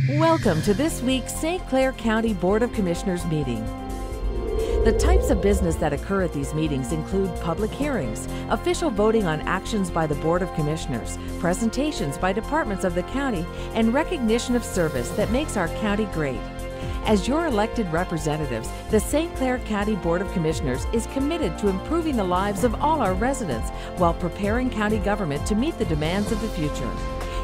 Welcome to this week's St. Clair County Board of Commissioners meeting. The types of business that occur at these meetings include public hearings, official voting on actions by the Board of Commissioners, presentations by departments of the county, and recognition of service that makes our county great. As your elected representatives, the St. Clair County Board of Commissioners is committed to improving the lives of all our residents while preparing county government to meet the demands of the future.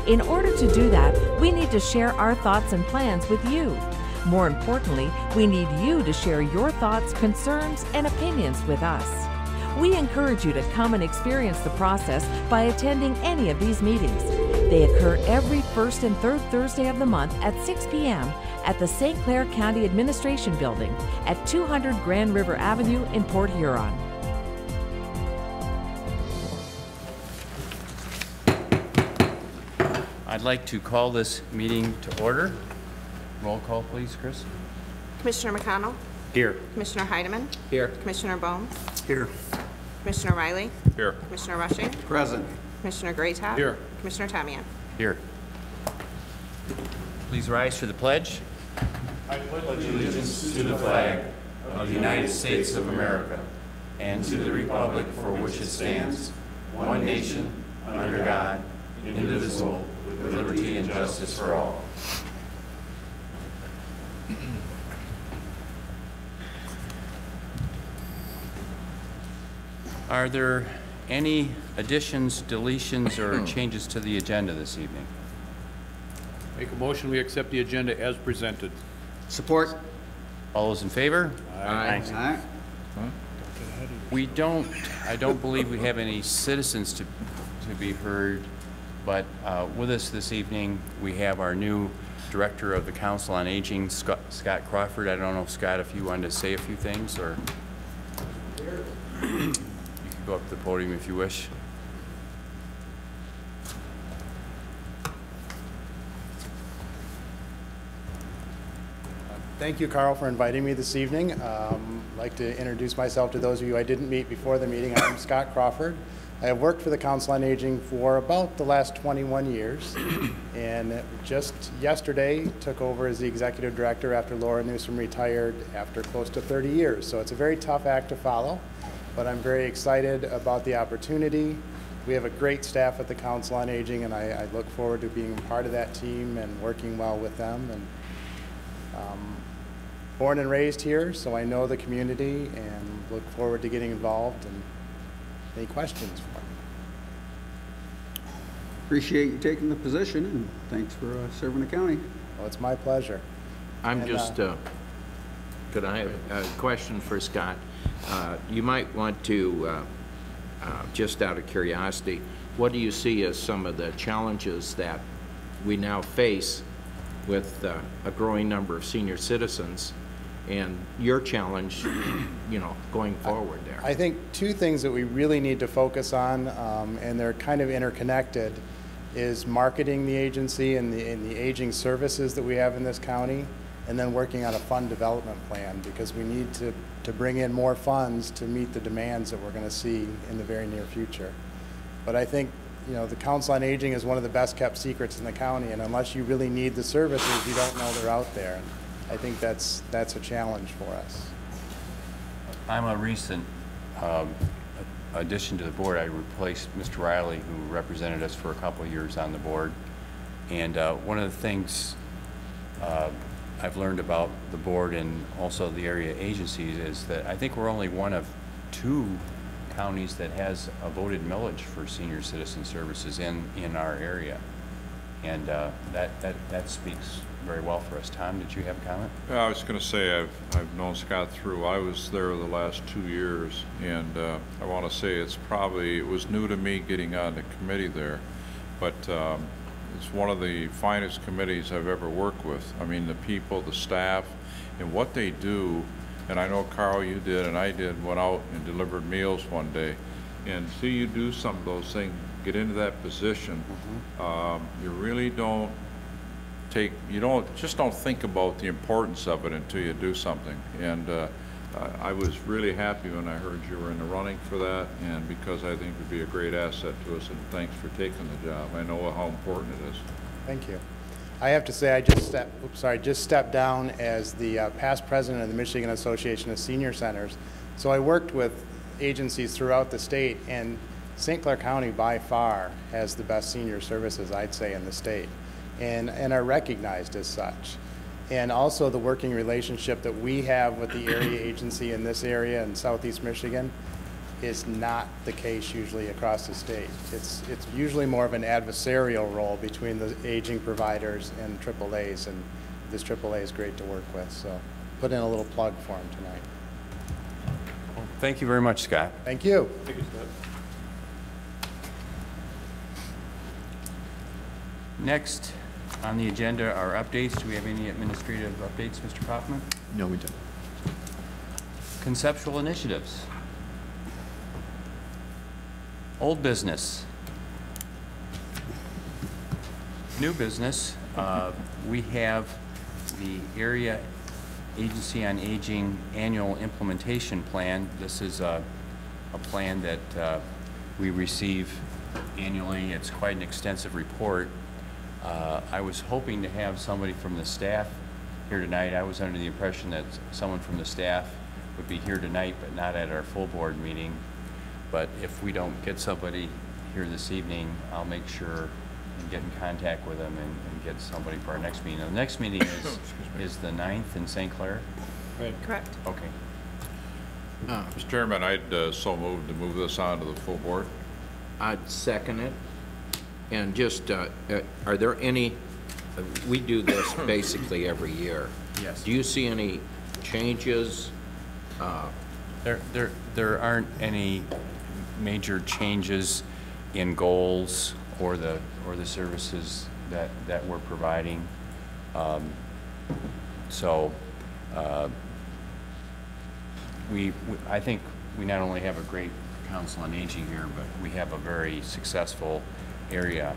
In order to do that, we need to share our thoughts and plans with you. More importantly, we need you to share your thoughts, concerns, and opinions with us. We encourage you to come and experience the process by attending any of these meetings. They occur every first and third Thursday of the month at 6 p.m. at the St. Clair County Administration Building at 200 Grand River Avenue in Port Huron. I'd like to call this meeting to order. Roll call, please, Chris. Commissioner McConnell? Here. Commissioner Heidemann? Here. Commissioner Bones? Here. Commissioner Riley? Here. Commissioner Rushing? Present. Commissioner Graytop? Here. Commissioner Tamian? Here. Please rise for the pledge. I pledge allegiance to the flag of the United States of America and to the republic for which it stands, one nation, under God, indivisible, with liberty and justice for all. Are there any additions, deletions, or changes to the agenda this evening? Make a motion we accept the agenda as presented. Support. All those in favor? Aye. Aye. I don't believe we have any citizens to be heard, but with us this evening, we have our new Director of the Council on Aging, Scott Crawford. I don't know, Scott, if you wanted to say a few things, or you can go up to the podium if you wish. Thank you, Carl, for inviting me this evening. I'd like to introduce myself to those of you I didn't meet before the meeting. I'm Scott Crawford. I have worked for the Council on Aging for about the last 21 years, and just yesterday took over as the Executive Director after Laura Newsom retired after close to 30 years. So it's a very tough act to follow, but I'm very excited about the opportunity. We have a great staff at the Council on Aging, and I look forward to being part of that team and working well with them. And born and raised here, so I know the community and look forward to getting involved. And any questions for me? Appreciate you taking the position, and thanks for serving the county. Well, it's my pleasure. Could I have a question for Scott? You might want to, just out of curiosity, what do you see as some of the challenges that we now face with a growing number of senior citizens, and your challenge, going forward there? I think two things that we really need to focus on, and they're kind of interconnected, is marketing the agency and the aging services that we have in this county, and then working on a fund development plan, because we need to bring in more funds to meet the demands that we're going to see in the very near future. But I think the Council on Aging is one of the best kept secrets in the county, and unless you really need the services, you don't know they're out there. And I think that's a challenge for us. I'm a recent addition to the board. I replaced Mr. Riley, who represented us for a couple of years on the board. And one of the things I've learned about the board and also the area agencies is that I think we're only one of two counties that has a voted millage for senior citizen services in our area. And that speaks very well for us. Tom, did you have a comment? I was going to say I've known Scott through. I was there the last 2 years, and I want to say it was new to me getting on the committee there, but it's one of the finest committees I've ever worked with. I mean, the people, the staff, and what they do. And I know, Carl, you did, and I did, went out and delivered meals one day, and see you do some of those things, get into that position. You really don't don't think about the importance of it until you do something. And I was really happy when I heard you were in the running for that, and because I think it would be a great asset to us, and thanks for taking the job. I know how important it is. Thank you. I have to say, I just stepped down as the past president of the Michigan Association of Senior Centers. So I worked with agencies throughout the state, and St. Clair County by far has the best senior services, I'd say, in the state, and are recognized as such. And also the working relationship that we have with the area agency in this area in Southeast Michigan is not the case usually across the state. It's usually more of an adversarial role between the aging providers and AAAs, and this AAA is great to work with. So put in a little plug for them tonight. Well, thank you very much, Scott. Thank you. Thank you, Scott. Next on the agenda are updates. Do we have any administrative updates, Mr. Kaufman? No, we don't. Conceptual initiatives. Old business. New business. We have the Area Agency on Aging Annual Implementation Plan. This is a plan that we receive annually. It's quite an extensive report. I was hoping to have somebody from the staff here tonight. I was under the impression that someone from the staff would be here tonight, but not at our full board meeting. But if we don't get somebody here this evening, I'll make sure and get in contact with them and get somebody for our next meeting. The next meeting is the 9th in St. Clair? Right. Correct. Okay. Mr. Chairman, I'd so move to move this on to the full board. I'd second it. And just, are there any, we do this basically every year. Yes. Do you see any changes? There aren't any major changes in goals or the services that we're providing. I think we not only have a great council on aging here, but we have a very successful area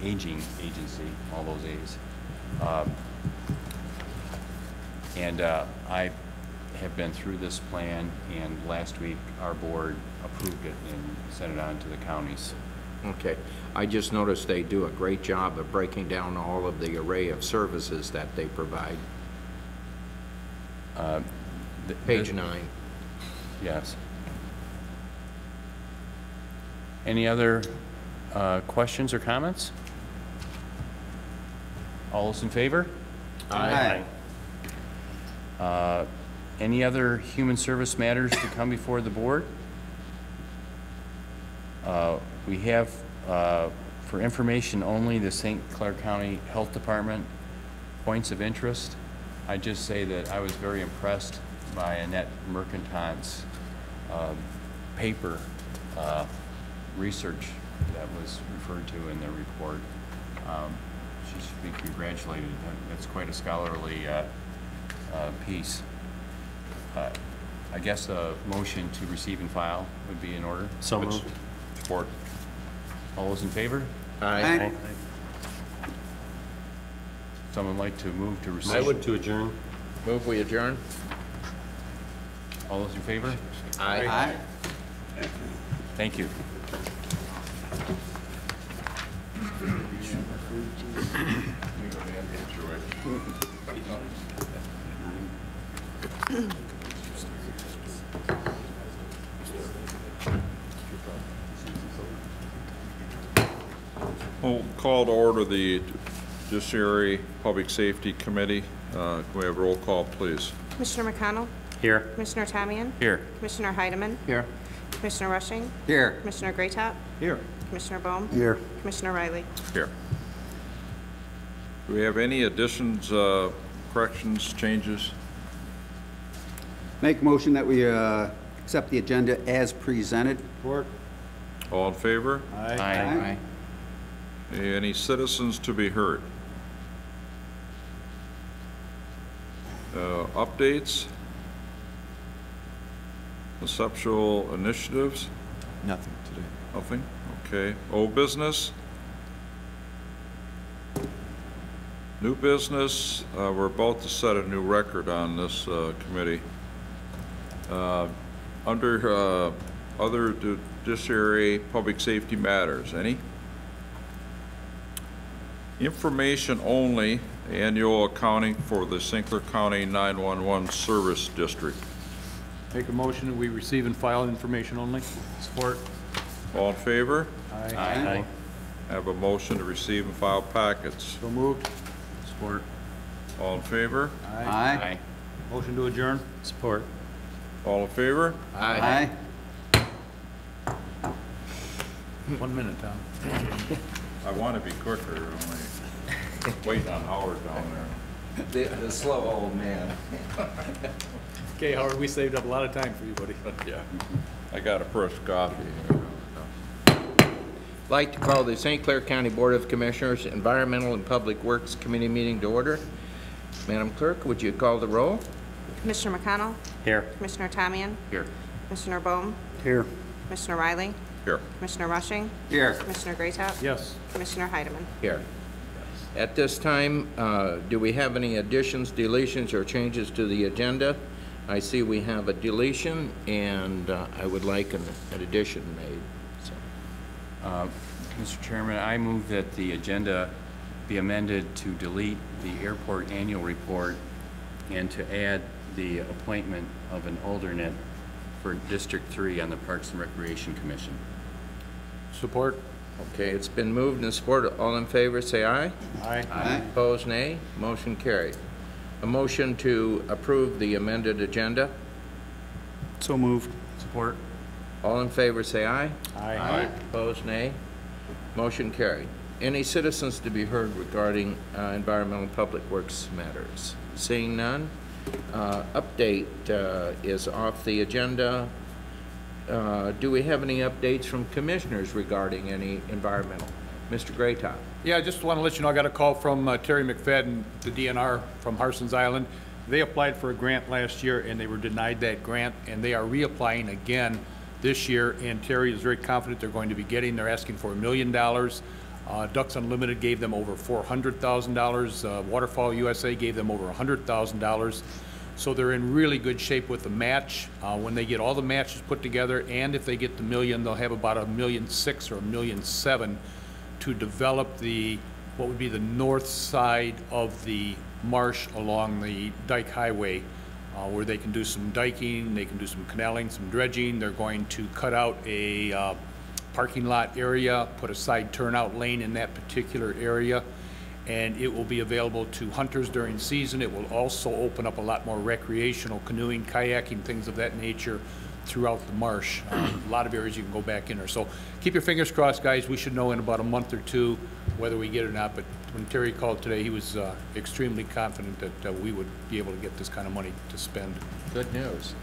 aging agency, all those A's. I have been through this plan, and last week our board approved it and sent it on to the counties. Okay. I just noticed they do a great job of breaking down all of the array of services that they provide. Page 9. Yes. Any other questions or comments? All those in favor? Aye. Any other human service matters to come before the board? We have, for information only, the St. Clair County Health Department points of interest. I just say that I was very impressed by Annette Mercanton's paper research that was referred to in the report. She should be congratulated. That's quite a scholarly piece. I guess a motion to receive and file would be in order. So moved. Support. All those in favor? Aye. Someone like to move to receive? I would to adjourn. Move we adjourn? All those in favor? Aye. Thank you. We'll call to order the Judiciary Public Safety Committee. Can we have a roll call, please? Commissioner McConnell? Here. Commissioner Tamian? Here. Commissioner Heidemann? Here. Commissioner Rushing? Here. Commissioner Graytop? Here. Commissioner Bohm? Here. Commissioner Riley? Here. Do we have any additions, corrections, changes? Make a motion that we accept the agenda as presented. Support. All in favor? Aye. Any citizens to be heard? Updates? Conceptual initiatives? Nothing today. Nothing? Okay. Old business? New business? We're about to set a new record on this committee. Under other judiciary public safety matters, any? Information only, annual accounting for the St. Clair County 911 Service District. Make a motion that we receive and file information only. Support. All in favor? Aye. Have a motion to receive and file packets. So moved. Support. All in favor? Aye. Motion to adjourn. Support. All in favor? Aye. 1 minute, Tom. I want to be quicker, only waiting on Howard down there. The slow old man. Okay, Howard, we saved up a lot of time for you, buddy. Yeah, I got a fresh coffee. Like to call the St. Clair County Board of Commissioners Environmental and Public Works Committee meeting to order. Madam Clerk, would you call the roll? Commissioner McConnell, Here. Commissioner Tamian, Here. Commissioner Bohm, Here. Commissioner Riley, Here. Commissioner Rushing, Here. Commissioner Greatop, Yes. Commissioner Heidemann. Here. At this time, do we have any additions, deletions, or changes to the agenda? I see we have a deletion, and I would like an addition made. So, Mr. Chairman, I move that the agenda be amended to delete the airport annual report and to add the appointment of an alternate for District 3 on the Parks and Recreation Commission. Support. okay, it's been moved and supported. All in favor, say aye. Aye. Aye. Opposed, nay. Motion carried. A motion to approve the amended agenda. So moved. Support. All in favor, say aye. Aye. Opposed, nay. Motion carried. Any citizens to be heard regarding environmental and public works matters? Seeing none, update is off the agenda. Do we have any updates from commissioners regarding any environmental? Mr. Greatop. Yeah, I just want to let you know, I got a call from Terry McFadden, the DNR from Harson's Island. They applied for a grant last year, and they were denied that grant, and they are reapplying again this year, and Terry is very confident they're going to be getting. They're asking for $1 million. Ducks Unlimited gave them over $400,000. Waterfall USA gave them over $100,000. So they're in really good shape with the match. When they get all the matches put together, and if they get the million, they'll have about $1.6 million or $1.7 million to develop what would be the north side of the marsh along the Dike Highway, where they can do some diking, they can do some canaling, some dredging. They're going to cut out a parking lot area, put a side turnout lane in that particular area, and it will be available to hunters during season. It will also open up a lot more recreational canoeing, kayaking, things of that nature throughout the marsh. A lot of areas you can go back in there. So keep your fingers crossed, guys. We should know in about a month or two whether we get it or not. But when Terry called today, he was extremely confident that we would be able to get this kind of money to spend. Good news.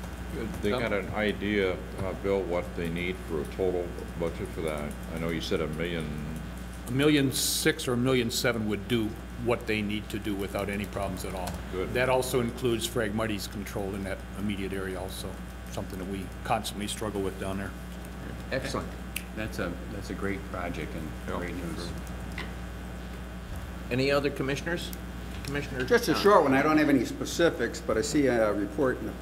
They got an idea, Bill, what they need for a total budget for that? I know you said $1 million. $1.6 million or $1.7 million would do what they need to do without any problems at all. Good. That also includes Phragmites control in that immediate area also, something that we constantly struggle with down there. Excellent. That's a great project and great news. Any other commissioners? Commissioner? Just a short one. I don't have any specifics, but I see a report in the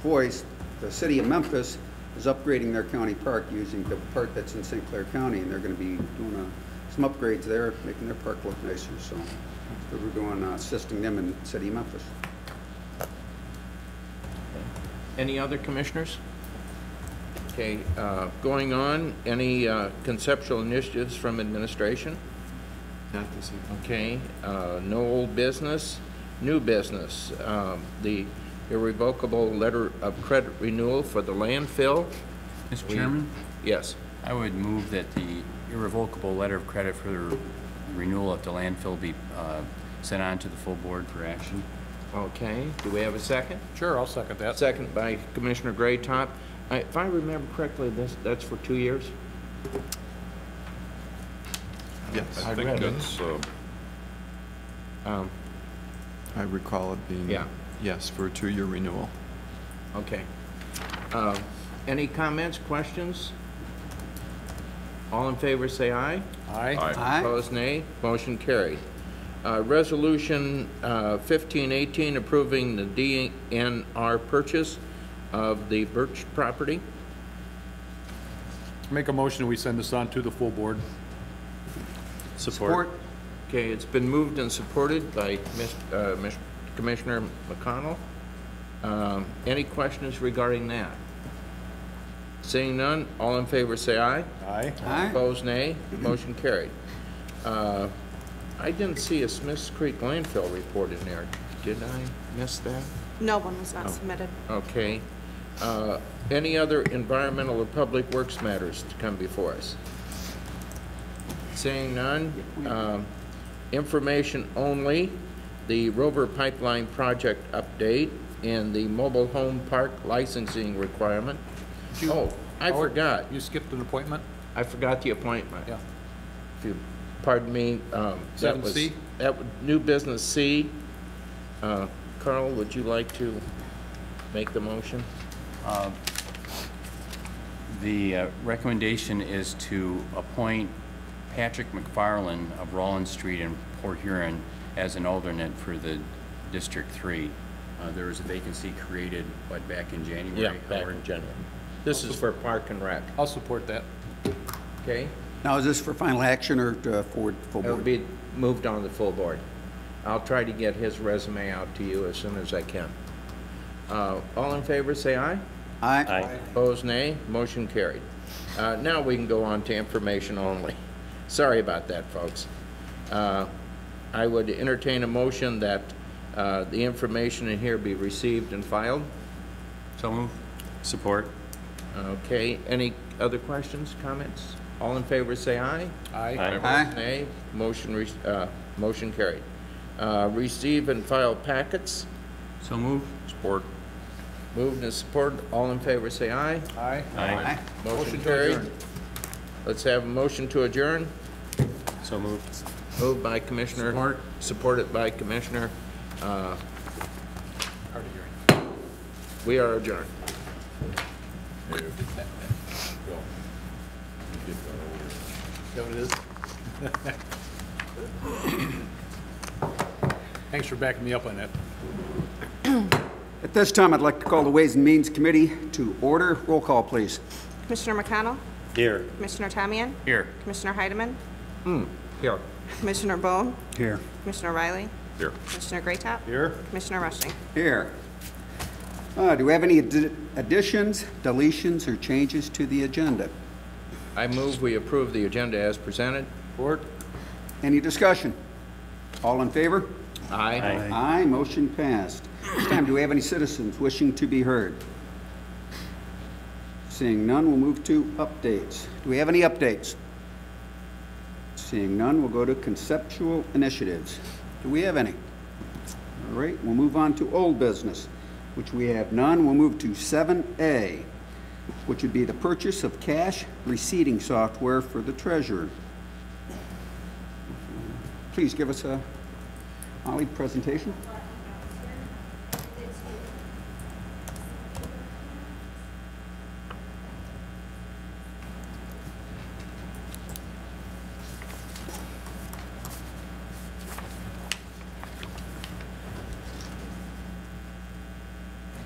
Voice. The city of Memphis is upgrading their county park using the park that's in St. Clair County, and they're going to be doing some upgrades there, making their park look nicer. So we're doing assisting them in the city of Memphis. Any other commissioners? Okay, going on, any conceptual initiatives from administration? Not this evening. Okay, no old business, new business. The irrevocable letter of credit renewal for the landfill. Mr. Chairman? Yes. I would move that the irrevocable letter of credit for the renewal of the landfill be sent on to the full board for action. Okay, do we have a second? Sure, I'll second that. Second by Commissioner Greatop. If I remember correctly, that's for 2 years? Yes. I think read it. that's, I recall it being, Yeah. yes, for a 2-year renewal. Okay. Any comments, questions? All in favor, say aye. Aye. Aye. Opposed, nay. Motion carried. Resolution 1518 approving the DNR purchase of the Birch property. Make a motion, we send this on to the full board. Support. Okay, it's been moved and supported by Commissioner McConnell. Any questions regarding that? Seeing none, all in favor say aye. Aye. Aye. Opposed, nay. Motion carried. I didn't see a Smiths Creek landfill report in there. Did I miss that? No one was Oh. not submitted. Okay. Any other environmental or public works matters to come before us? Seeing none, information only, the Rover Pipeline Project update and the mobile home park licensing requirement. Oh, I Howard, forgot. You skipped an appointment? I forgot the appointment. Yeah. If you pardon me, that was 7C? new business C. Carl, would you like to make the motion? The recommendation is to appoint Patrick McFarland of Rollins Street in Port Huron as an alternate for the District 3. There was a vacancy created, back in January? Yeah, back Howard? in January. This is for Park and Rec, I'll support that. okay? Now, is this for final action or for full It'll board? be moved on the full board. I'll try to get his resume out to you as soon as I can. All in favor, say aye. Aye. Opposed, nay. Motion carried. Now we can go on to information only. Sorry about that, folks. I would entertain a motion that the information in here be received and filed. So move. Support. Okay, any other questions, comments? All in favor, say aye. Aye. Aye. Nay. Motion carried. Receive and file packets. So move. Support. Moved and supported. All in favor, say aye. Aye. Aye. Motion to carried. adjourn. Let's have a motion to adjourn. So moved. Moved by Commissioner. Support. Supported by Commissioner. Hard of hearing. We are adjourned. Is that what it is? Thanks for backing me up on that. At this time, I'd like to call the Ways and Means Committee to order. Roll call, please. Commissioner McConnell? Here. Commissioner Tamian? Here. Commissioner Heidemann? Here. Commissioner Bone? Here. Commissioner Riley? Here. Commissioner Greatop? Here. Commissioner Rushing? Here. Do we have any additions, deletions, or changes to the agenda? I move we approve the agenda as presented. Support. Any discussion? All in favor? Aye. Aye, motion passed. This time, do we have any citizens wishing to be heard? Seeing none, we'll move to updates. Do we have any updates? Seeing none, we'll go to conceptual initiatives. Do we have any? All right, we'll move on to old business, which we have none. We'll move to 7A, which would be the purchase of cash receipting software for the treasurer. Please give us a Molly presentation.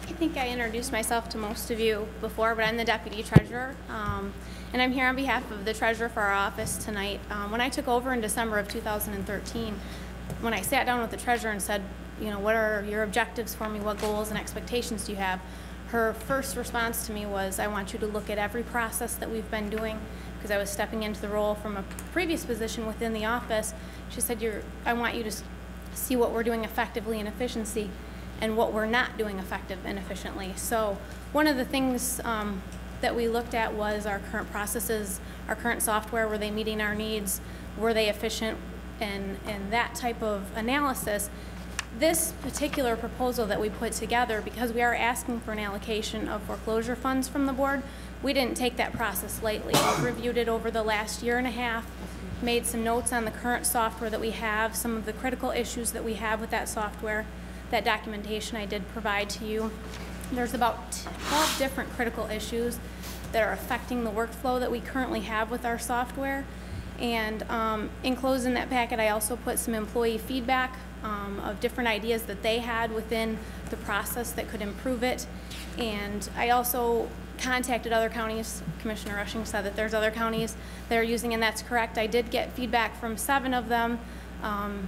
I think I introduced myself to most of you before, but I'm the deputy treasurer, and I'm here on behalf of the treasurer for our office tonight. When I took over in December of 2013, when I sat down with the treasurer and said, you know, what are your objectives for me? What goals and expectations do you have? Her first response to me was, I want you to look at every process that we've been doing, because I was stepping into the role from a previous position within the office. She said, I want you to see what we're doing effectively and efficiency, and what we're not doing effective and efficiently. So one of the things that we looked at was our current processes, our current software, were they meeting our needs, were they efficient, and that type of analysis. This particular proposal that we put together, because we are asking for an allocation of foreclosure funds from the board, we didn't take that process lightly. We've reviewed it over the last year and a half, made some notes on the current software that we have, some of the critical issues that we have with that software. That documentation I did provide to you. There's about 12 different critical issues that are affecting the workflow that we currently have with our software. And enclosed in that packet, I also put some employee feedback of different ideas that they had within the process that could improve it. And I also contacted other counties. Commissioner Rushing said that there's other counties that are using, and that's correct. I did get feedback from 7 of them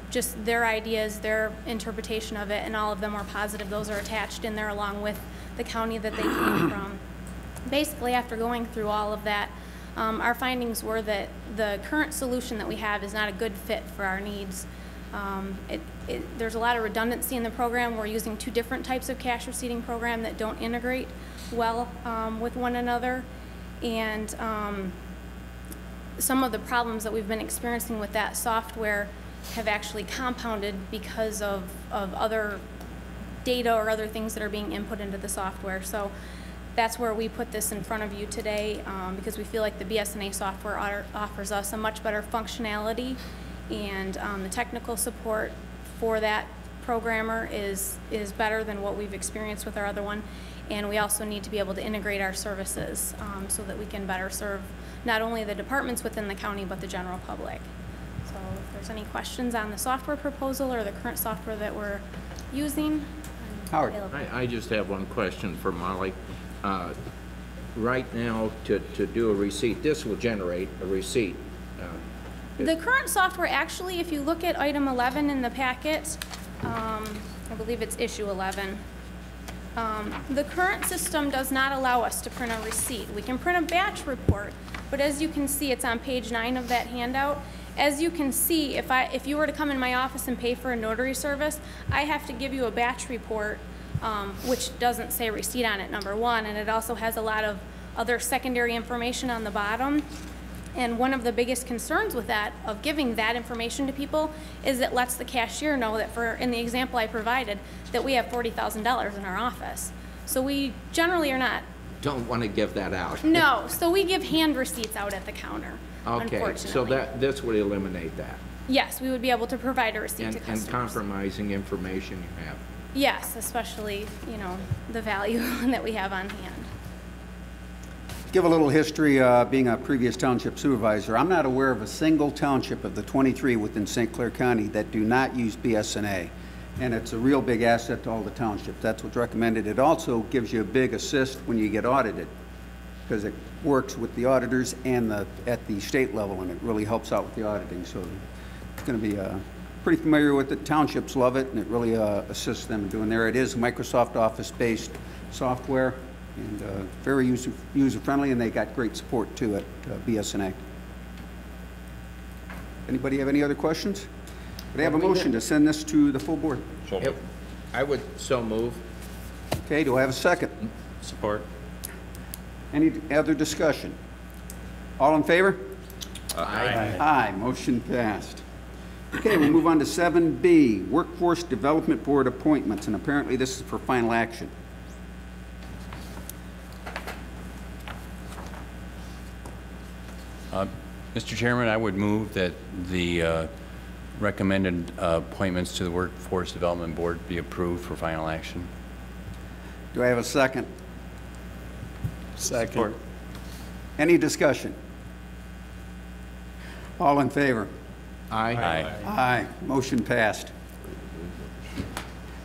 just their ideas, their interpretation of it, and all of them were positive. Those are attached in there along with the county that they came from. Basically, after going through all of that, our findings were that the current solution that we have is not a good fit for our needs. There's a lot of redundancy in the program. We're using two different types of cash receipting program that don't integrate well with one another. And some of the problems that we've been experiencing with that software have actually compounded because of other data or other things that are being input into the software. So that's where we put this in front of you today, because we feel like the BSNA software offers us a much better functionality, and the technical support for that programmer is better than what we've experienced with our other one. And we also need to be able to integrate our services so that we can better serve not only the departments within the county, but the general public. So if there's any questions on the software proposal or the current software that we're using, Howard. I just have one question for Molly. Right now, to do a receipt, this will generate a receipt. The current software, actually, if you look at item 11 in the packet, I believe it's issue 11, the current system does not allow us to print a receipt. We can print a batch report, but as you can see, it's on page 9 of that handout. As you can see, if you were to come in my office and pay for a notary service, I have to give you a batch report, which doesn't say receipt on it, number one, and it also has a lot of other secondary information on the bottom. And one of the biggest concerns with that, of giving that information to people, is it lets the cashier know that in the example I provided, that we have $40,000 in our office. So we generally are not. Don't want to give that out. No, so we give hand receipts out at the counter, Okay, unfortunately. so this would eliminate that. Yes, we would be able to provide a receipt to customers. And compromising information you have. Yes, especially, the value that we have on hand. Give a little history, being a previous township supervisor. I'm not aware of a single township of the 23 within St. Clair County that do not use BSNA. And it's a real big asset to all the townships. That's what's recommended. It also gives you a big assist when you get audited, because it works with the auditors and at the state level, and it really helps out with the auditing. So it's going to be pretty familiar with it. Townships love it, and it really assists them in doing there. It is Microsoft Office-based software, and very user-friendly, and they got great support too at BSNA. Anybody have any other questions? Would I have a motion to send this to the full board? I would so move. Okay, do I have a second? Support. Any other discussion? All in favor? Aye. Aye, motion passed. Okay, we'll move on to 7B, Workforce Development Board appointments, and apparently this is for final action. Mr. Chairman, I would move that the recommended appointments to the Workforce Development Board be approved for final action. Do I have a second? Second. Support. Any discussion? All in favor? Aye. Aye. Aye, motion passed.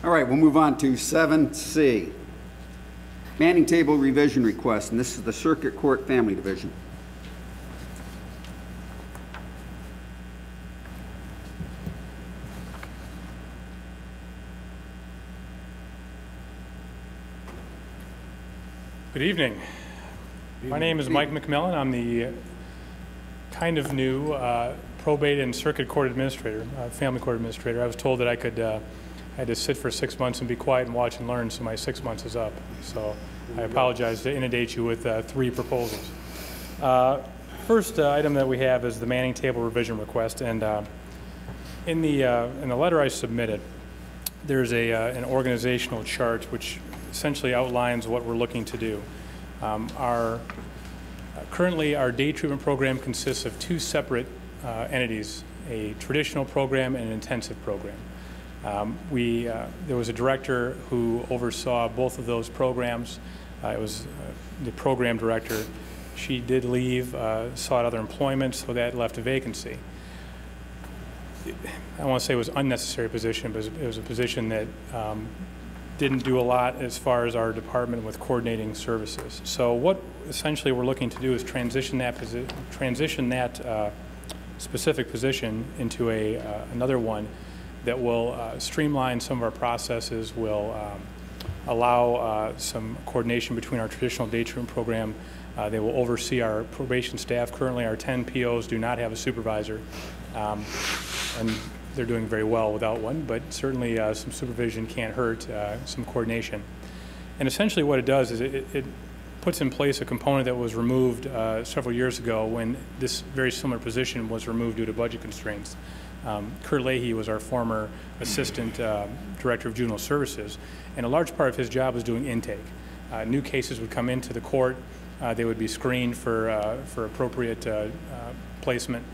All right, we'll move on to 7C, Manning Table Revision Request, and this is the Circuit Court Family Division. Good evening. My name is Mike McMillan. I'm the kind of new probate and circuit court administrator, family court administrator. I was told that I had to sit for 6 months and be quiet and watch and learn, so my 6 months is up. So I apologize to inundate you with 3 proposals. First item that we have is the Manning Table Revision Request, and in the letter I submitted, there's an organizational chart which essentially outlines what we're looking to do. Currently, our day treatment program consists of 2 separate entities, a traditional program and an intensive program. There was a director who oversaw both of those programs. It was the program director. She did leave, sought other employment, so that left a vacancy. I don't want to say it was an unnecessary position, but it was a position that didn't do a lot as far as our department with coordinating services. So what essentially we're looking to do is transition that specific position into another one that will streamline some of our processes, will allow some coordination between our traditional day treatment program. They will oversee our probation staff. Currently, our 10 POs do not have a supervisor, and they're doing very well without one, but certainly some supervision can't hurt, some coordination. And essentially what it does is it puts in place a component that was removed several years ago when this very similar position was removed due to budget constraints. Kurt Leahy was our former Assistant Director of Juvenile Services, and a large part of his job was doing intake. New cases would come into the court, they would be screened for appropriate placement,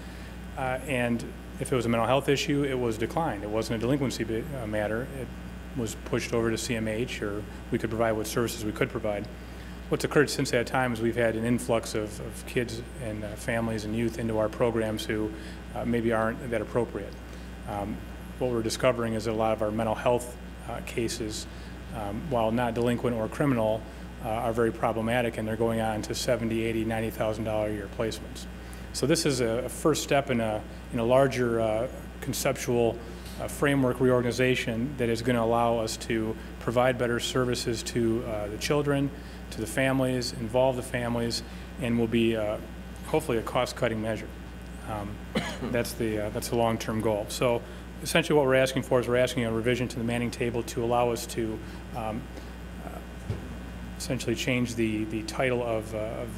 and if it was a mental health issue, it was declined. It wasn't a delinquency matter. It was pushed over to CMH, or we could provide what services we could provide. What's occurred since that time is we've had an influx of kids and families and youth into our programs who maybe aren't that appropriate. What we're discovering is that a lot of our mental health cases, while not delinquent or criminal, are very problematic, and they're going on to $70,000, $80,000, $90,000 a year placements. So this is a first step in a larger conceptual framework reorganization that is going to allow us to provide better services to the children, to the families, involve the families, and will be hopefully a cost-cutting measure. That's the long-term goal. So essentially what we're asking for is we're asking a revision to the Manning table to allow us to essentially change the title of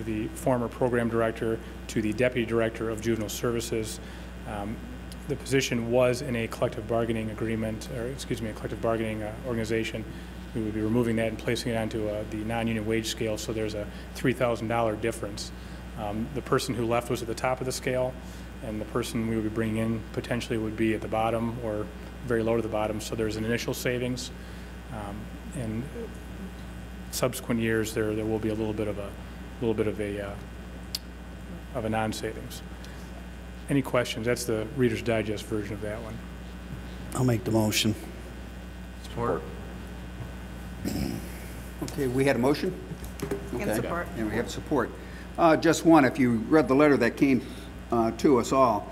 the former program director to the deputy director of juvenile services. The position was in a collective bargaining agreement, or excuse me, a collective bargaining organization. We would be removing that and placing it onto the non-union wage scale, so there's a $3,000 difference. The person who left was at the top of the scale, and the person we would be bringing in potentially would be at the bottom or very low to the bottom, so there's an initial savings. And subsequent years there will be a little bit of a non-savings. Any questions? That's the Reader's Digest version of that one. I'll make the motion. Support. Okay, we had a motion? And Okay. support. And we have support. Just one, if you read the letter that came to us all,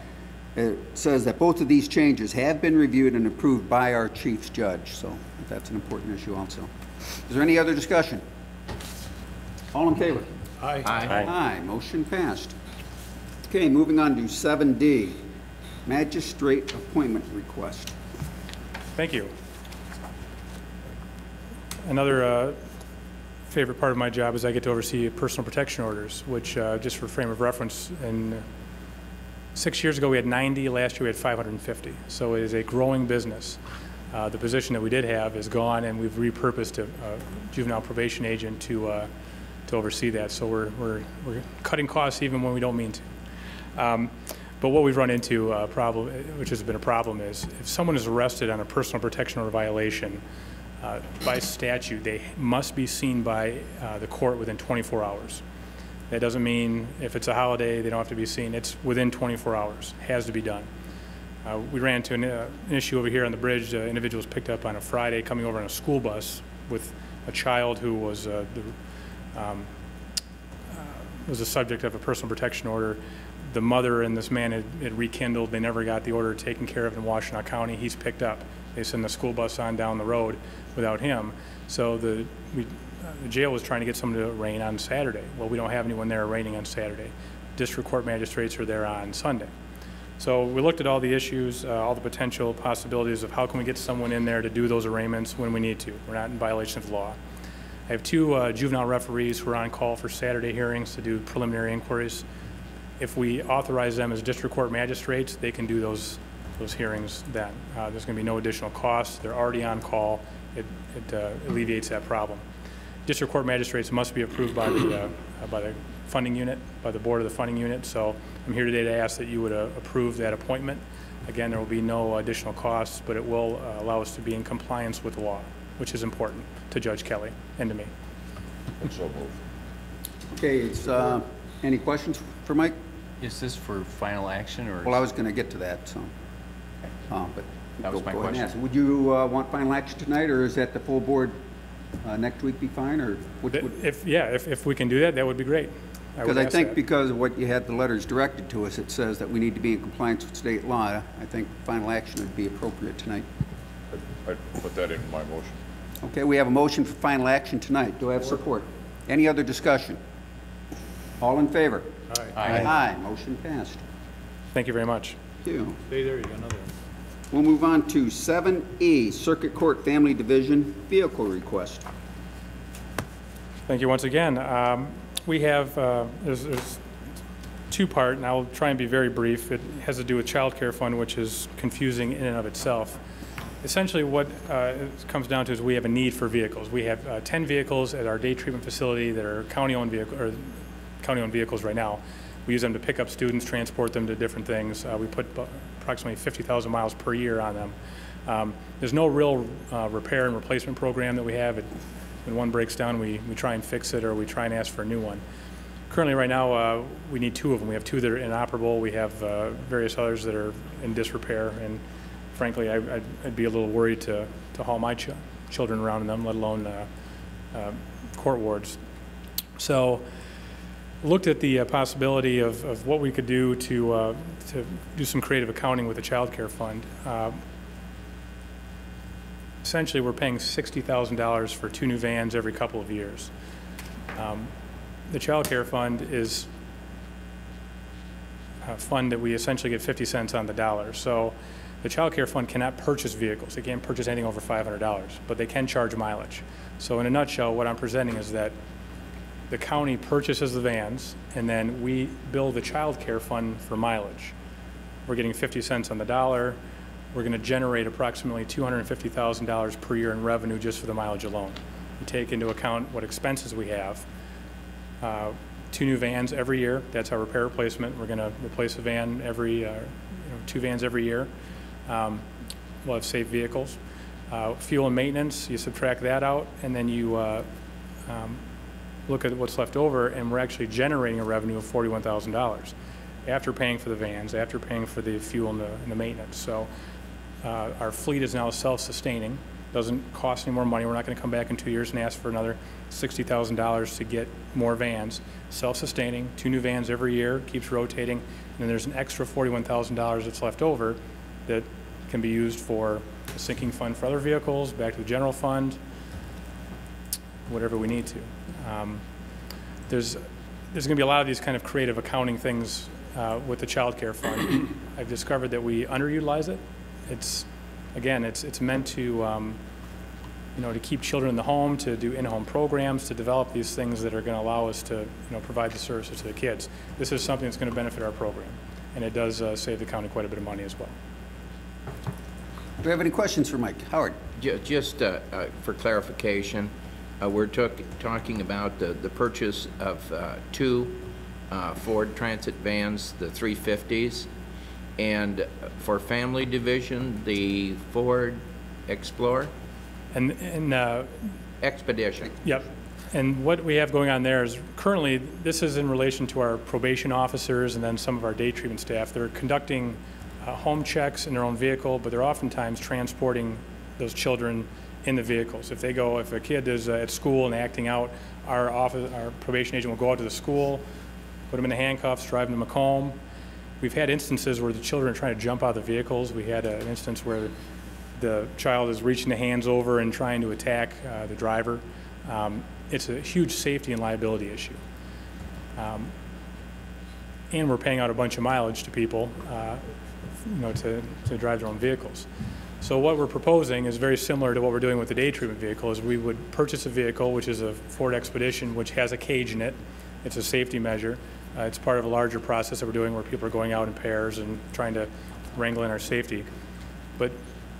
it says that both of these changes have been reviewed and approved by our chief's judge, so that's an important issue also. Is there any other discussion? All in favor? Aye. Aye, motion passed. Okay, moving on to 7D, magistrate appointment request. Thank you. Another favorite part of my job is I get to oversee personal protection orders, which, just for frame of reference, 6 years ago we had 90, last year we had 550. So it is a growing business. The position that we did have is gone, and we've repurposed a juvenile probation agent to oversee that. So we're cutting costs even when we don't mean to. But what we've run into which has been a problem, is if someone is arrested on a personal protection order violation, by statute, they must be seen by the court within 24 hours. That doesn't mean if it's a holiday, they don't have to be seen. It's within 24 hours, has to be done. We ran into an issue over here on the bridge. Individuals picked up on a Friday coming over on a school bus with a child who was the subject of a personal protection order. The mother and this man had rekindled. They never got the order taken care of in Washtenaw County. He's picked up. They send the school bus on down the road without him. So the jail was trying to get someone to arraign on Saturday. Well, we don't have anyone there arraigning on Saturday. District court magistrates are there on Sunday. So we looked at all the issues, all the potential possibilities of how can we get someone in there to do those arraignments when we need to. We're not in violation of law. I have two juvenile referees who are on call for Saturday hearings to do preliminary inquiries. If we authorize them as district court magistrates, they can do those hearings then. There's going to be no additional costs. They're already on call. It alleviates that problem. District court magistrates must be approved by the funding unit, by the board of the funding unit. So I'm here today to ask that you would approve that appointment. Again, there will be no additional costs, but it will allow us to be in compliance with the law, which is important to Judge Kelly and to me. Okay, any questions for Mike? Is this for final action, or? Well, I was going to get to that, so, but That was go my ahead and question. ask. Would you want final action tonight, or is that the full board next week be fine, or? If we can do that, that would be great. Because I ask think that. because of what you had the letters directed to us, it says that we need to be in compliance with state law. I think final action would be appropriate tonight. I'd put that in my motion. Okay, we have a motion for final action tonight. Do I have support? Any other discussion? All in favor? Aye. Aye. Motion passed. Thank you very much. Thank you. Stay there, you got another one. We'll move on to 7E, Circuit Court Family Division Vehicle Request. Thank you once again. We have, there's two-part, and I'll try and be very brief. It has to do with child care fund, which is confusing in and of itself. Essentially what it comes down to is we have a need for vehicles. We have 10 vehicles at our day treatment facility that are county-owned vehicles right now. We use them to pick up students, transport them to different things. We put approximately 50,000 miles per year on them. There's no real repair and replacement program that we have. When one breaks down, we try and fix it, or we try and ask for a new one. Currently, right now, we need 2 of them. We have 2 that are inoperable. We have various others that are in disrepair, and frankly, I'd be a little worried to haul my children around in them, let alone court wards. So looked at the possibility of what we could do to do some creative accounting with the child care fund. Essentially, we're paying $60,000 for 2 new vans every couple of years. The child care fund is a fund that we essentially get 50 cents on the dollar. So the child care fund cannot purchase vehicles. They can't purchase anything over $500, but they can charge mileage. So in a nutshell, what I'm presenting is that the county purchases the vans, and then we bill the child care fund for mileage. We're getting 50 cents on the dollar. We're going to generate approximately $250,000 per year in revenue just for the mileage alone. We take into account what expenses we have. 2 new vans every year. That's our repair replacement. We're going to replace a van every, 2 vans every year. We'll have safe vehicles. Fuel and maintenance, you subtract that out, and then you look at what's left over, and we're actually generating a revenue of $41,000 after paying for the vans, after paying for the fuel and the maintenance. So our fleet is now self-sustaining. Doesn't cost any more money. We're not going to come back in 2 years and ask for another $60,000 to get more vans. Self-sustaining, 2 new vans every year, keeps rotating, and then there's an extra $41,000 that's left over that can be used for a sinking fund for other vehicles, back to the general fund, whatever we need to. There's going to be a lot of these kind of creative accounting things with the child care fund. I've discovered that we underutilize it. It's meant to to keep children in the home, to do in-home programs, to develop these things that are going to allow us to provide the services to the kids. This is something that's going to benefit our program, and it does save the county quite a bit of money as well. Do you have any questions for Mike? Howard? Just for clarification, we're talking about the purchase of 2 Ford Transit vans, the 350s, and for family division, the Ford Explorer? And Expedition. Yep. And what we have going on there is currently, this is in relation to our probation officers and then some of our day treatment staff. They're conducting home checks in their own vehicle, but they're oftentimes transporting those children in the vehicles. If a kid is at school and acting out, our probation agent will go out to the school, put them in the handcuffs, drive them to Macomb. We've had instances where the children are trying to jump out of the vehicles. We had an instance where the child is reaching the hands over and trying to attack the driver. It's a huge safety and liability issue. And we're paying out a bunch of mileage to people to drive their own vehicles. So what we're proposing is very similar to what we're doing with the day treatment vehicle. Is we would purchase a vehicle, which is a Ford Expedition, which has a cage in it. It's a safety measure. It's part of a larger process that we're doing where people are going out in pairs and trying to wrangle in our safety. But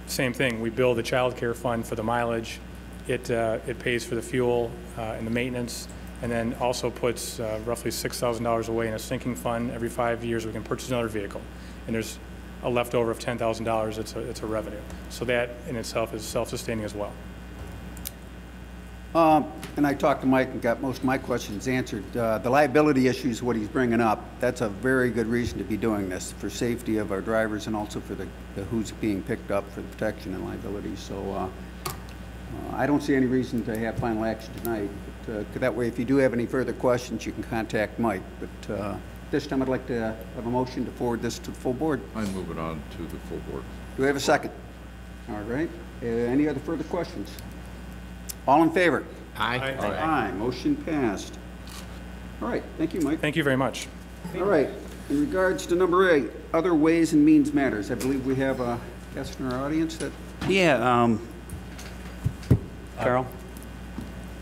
same thing, we bill the child care fund for the mileage. It pays for the fuel and the maintenance, and then also puts roughly $6,000 away in a sinking fund. Every 5 years we can purchase another vehicle. And there's a leftover of $10,000, it's a revenue. So that in itself is self-sustaining as well. And I talked to Mike and got most of my questions answered. The liability issue is what he's bringing up. That's a very good reason to be doing this, for safety of our drivers and also for the who's being picked up for the protection and liability. So I don't see any reason to have final action tonight. that way, if you do have any further questions, you can contact Mike. But this time, I'd like to have a motion to forward this to the full board. I move it on to the full board. Do we have a second? All right. Any other further questions? All in favor? Aye. Aye. Motion passed. All right. Thank you, Mike. Thank you very much. All right. In regards to number 8, other ways and means matters, I believe we have a guest in our audience that... Yeah, Carol?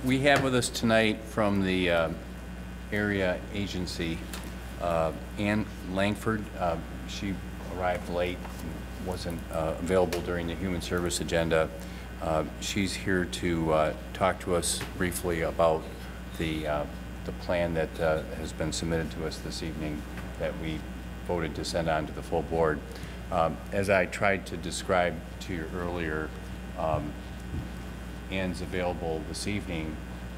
We have with us tonight from the area agency, Ann Langford. She arrived late and wasn't available during the human service agenda. She's here to talk to us briefly about the plan that has been submitted to us this evening that we voted to send on to the full board. As I tried to describe to you earlier, Ann's available this evening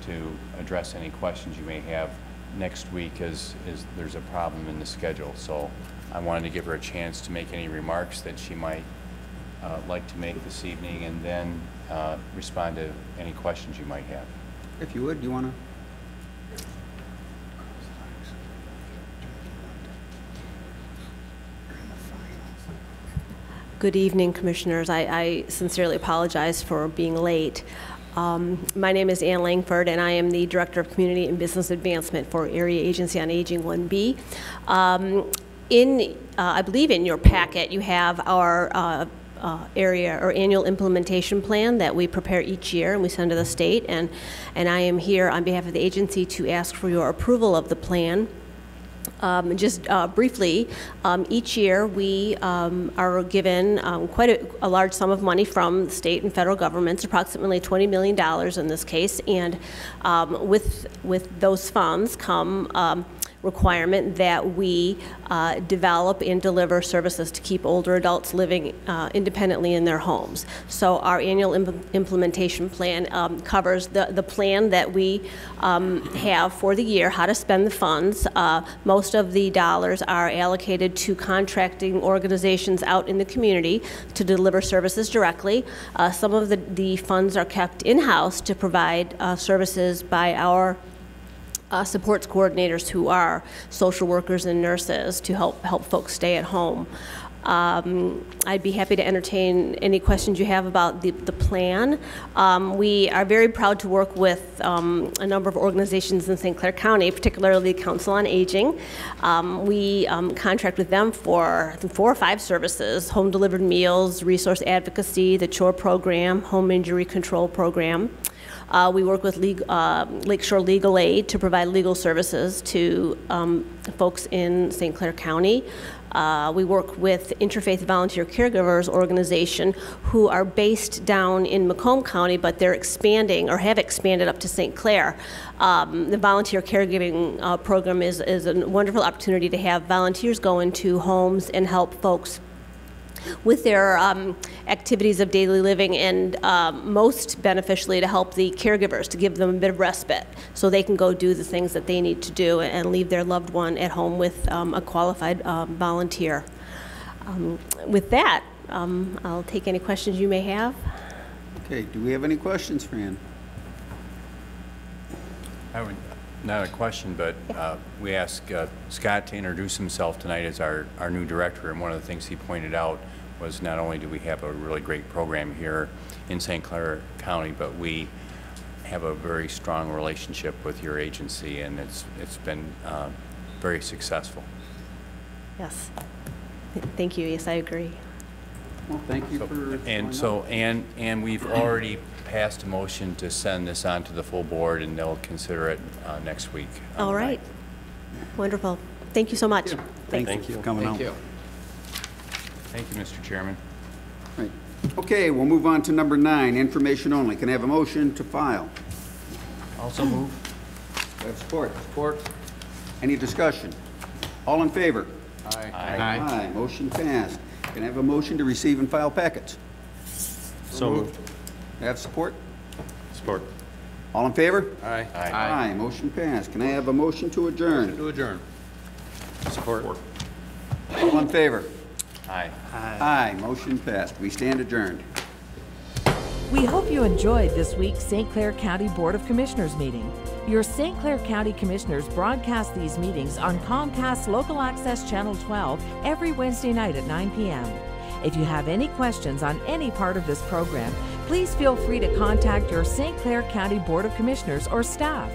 to address any questions you may have. Next week is there's a problem in the schedule, so I wanted to give her a chance to make any remarks that she might like to make this evening, and then respond to any questions you might have. If you would, do you want to? Good evening, Commissioners. I sincerely apologize for being late. My name is Ann Langford, and I am the Director of Community and Business Advancement for Area Agency on Aging 1B. I believe in your packet you have our area or annual implementation plan that we prepare each year and we send to the state, and I am here on behalf of the agency to ask for your approval of the plan. Just briefly, each year we are given quite a large sum of money from the state and federal governments, approximately $20 million in this case, and with those funds come requirement that we develop and deliver services to keep older adults living independently in their homes. So our annual implementation plan covers the plan that we have for the year, how to spend the funds. Most of the dollars are allocated to contracting organizations out in the community to deliver services directly. Some of the funds are kept in-house to provide services by our supports coordinators who are social workers and nurses to help folks stay at home. I'd be happy to entertain any questions you have about the plan. We are very proud to work with a number of organizations in St. Clair County, particularly the Council on Aging. We contract with them for, I think, 4 or 5 services: home delivered meals, resource advocacy, the chore program, home injury control program. We work with Lakeshore Legal Aid to provide legal services to folks in St. Clair County. We work with Interfaith Volunteer Caregivers Organization, who are based down in Macomb County, but they're expanding or have expanded up to St. Clair. The volunteer caregiving program is a wonderful opportunity to have volunteers go into homes and help folks with their activities of daily living, and most beneficially to help the caregivers, to give them a bit of respite so they can go do the things that they need to do and leave their loved one at home with a qualified volunteer. With that, I'll take any questions you may have. Okay, do we have any questions for Ann? Not a question, but we asked Scott to introduce himself tonight as our new director, and one of the things he pointed out was not only do we have a really great program here in St. Clair County, but we have a very strong relationship with your agency, and it's been very successful. Yes. Thank you. Yes, I agree. Well, thank you for and we've already passed a motion to send this on to the full board, and they'll consider it next week. All right. Wonderful. Thank you so much. Thank you for coming out. Thank you. Thank you, Mr. Chairman. Right. Okay, we'll move on to number 9, information only. Can I have a motion to file? Also move. Do I have support? Support. Any discussion? All in favor? Aye. Aye. Motion passed. Can I have a motion to receive and file packets? So moved. I have support? Support. All in favor? Aye. Aye. Motion passed. Can I have a motion to adjourn? To adjourn. Support. All in favor? Aye. Aye. Motion passed. We stand adjourned. We hope you enjoyed this week's St. Clair County Board of Commissioners meeting. Your St. Clair County Commissioners broadcast these meetings on Comcast Local Access Channel 12 every Wednesday night at 9 p.m. If you have any questions on any part of this program, please feel free to contact your St. Clair County Board of Commissioners or staff.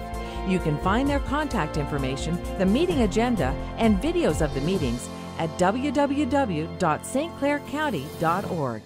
You can find their contact information, the meeting agenda, and videos of the meetings at www.stclaircounty.org.